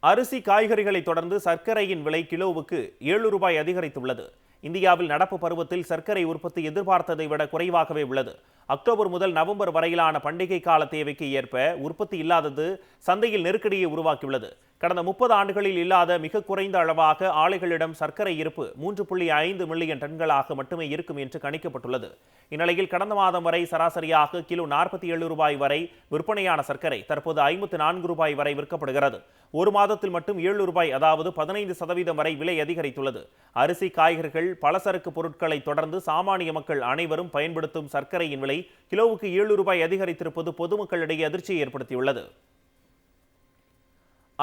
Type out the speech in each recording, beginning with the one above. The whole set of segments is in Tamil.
அரிசி காய்கறிகளை தொடர்ந்து சர்க்கரையின் விலை கிலோவுக்கு ரூபாய் அதிகரித்துள்ளது. இந்தியாவில் நடப்பு பருவத்தில் சர்க்கரை உற்பத்தி எதிர்பார்த்ததை விட குறைவாகவே உள்ளது. அக்டோபர் முதல் நவம்பர் வரையிலான பண்டிகை கால தேவைக்கு ஏற்ப உற்பத்தி இல்லாதது சந்தையில் நெருக்கடியை உருவாக்கியுள்ளது. கடந்த 30 ஆண்டுகளில் இல்லாத மிக குறைந்த அளவாக ஆலைகளிடம் சர்க்கரை இருப்பு 3.5 மில்லியன் டன்களாக மட்டுமே இருக்கும் என்று கணிக்கப்பட்டுள்ளது. இந்நிலையில் கடந்த மாதம் வரை சராசரியாக கிலோ 47 ரூபாய் வரை விற்பனையான சர்க்கரை தற்போது 54 ரூபாய் வரை விற்கப்படுகிறது. ஒரு மாதத்தில் மட்டும் 7 ரூபாய், அதாவது 15% வரை விலை அதிகரித்துள்ளது. அரிசி, காய்கறிகள், பலசரக்கு பொருட்களை தொடர்ந்து சாமானிய மக்கள் அனைவரும் பயன்படுத்தும் சர்க்கரையின் விலை கிலோவுக்கு 7 ரூபாய் அதிகரித்திருப்பது பொதுமக்களிடையே அதிர்ச்சியை ஏற்படுத்தியுள்ளது.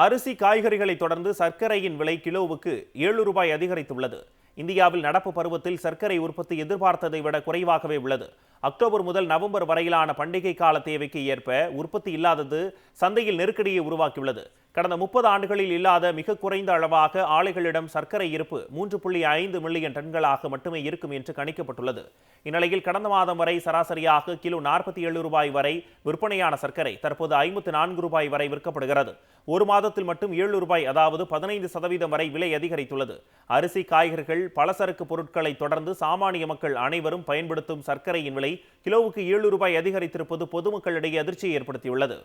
அரிசி, காய்கறிகளை தொடர்ந்து சர்க்கரையின் விலை கிலோவுக்கு 7 ரூபாய் அதிகரித்துள்ளது. இந்தியாவில் நடப்பு பருவத்தில் சர்க்கரை உற்பத்தி எதிர்பார்த்ததை விட குறைவாகவே உள்ளது. அக்டோபர் முதல் நவம்பர் வரையிலான பண்டிகை கால தேவைக்கு ஏற்ப உற்பத்தி இல்லாதது சந்தையில் நெருக்கடியை உருவாக்கியுள்ளது. கடந்த 30 ஆண்டுகளில் இல்லாத மிக குறைந்த அளவாக ஆலைகளிடம் சர்க்கரை இருப்பு 3.5 மில்லியன் டன்களாக மட்டுமே இருக்கும் என்று கணிக்கப்பட்டுள்ளது. இந்நிலையில் கடந்த மாதம் வரை சராசரியாக கிலோ 47 ரூபாய் வரை விற்பனையான சர்க்கரை தற்போது 54 ரூபாய் வரை விற்கப்படுகிறது. ஒரு மாதத்தில் மட்டும் 7 ரூபாய், அதாவது 15% வரை விலை அதிகரித்துள்ளது. அரிசி, காய்கறிகள், பலசரக்கு பொருட்களை தொடர்ந்து சாமானிய மக்கள் அனைவரும் பயன்படுத்தும் சர்க்கரையின் விலை கிலோவுக்கு 7 ரூபாய் அதிகரித்திருப்பது பொதுமக்களிடையே அதிர்ச்சியை ஏற்படுத்தியுள்ளது.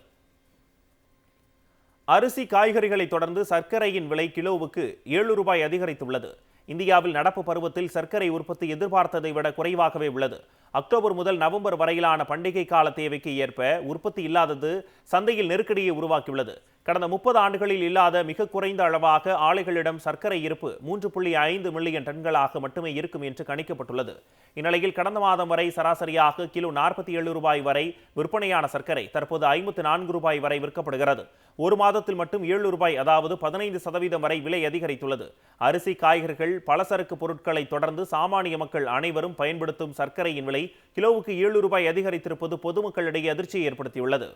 அரிசி, காய்கறிகளை தொடர்ந்து சர்க்கரையின் விலை கிலோவுக்கு 7 ரூபாய் அதிகரித்துள்ளது. இந்தியாவில் நடப்பு பருவத்தில் சர்க்கரை உற்பத்தி எதிர்பார்த்ததை விட குறைவாகவே உள்ளது. அக்டோபர் முதல் நவம்பர் வரையிலான பண்டிகை கால தேவைக்கு ஏற்ப உற்பத்தி இல்லாதது சந்தையில் நெருக்கடியை உருவாக்கியுள்ளது. கடந்த 30 ஆண்டுகளில் இல்லாத மிக குறைந்த அளவாக ஆலைகளிடம் சர்க்கரை இருப்பு 3.5 மில்லியன் டன்களாக மட்டுமே இருக்கும் என்று கணிக்கப்பட்டுள்ளது. இந்நிலையில் கடந்த மாதம் வரை சராசரியாக கிலோ 47 ரூபாய் வரை விற்பனையான சர்க்கரை தற்போது 54 ரூபாய் வரை விற்கப்படுகிறது. ஒரு மாதத்தில் மட்டும் 7 ரூபாய், அதாவது 15% வரை விலை அதிகரித்துள்ளது. அரிசி, காய்கறிகள், பலசரக்கு பொருட்களை தொடர்ந்து சாமானிய மக்கள் அனைவரும் பயன்படுத்தும் சர்க்கரையின் விலை கிலோவுக்கு 7 ரூபாய் அதிகரித்திருப்பது பொதுமக்களிடையே அதிர்ச்சியை ஏற்படுத்தியுள்ளது.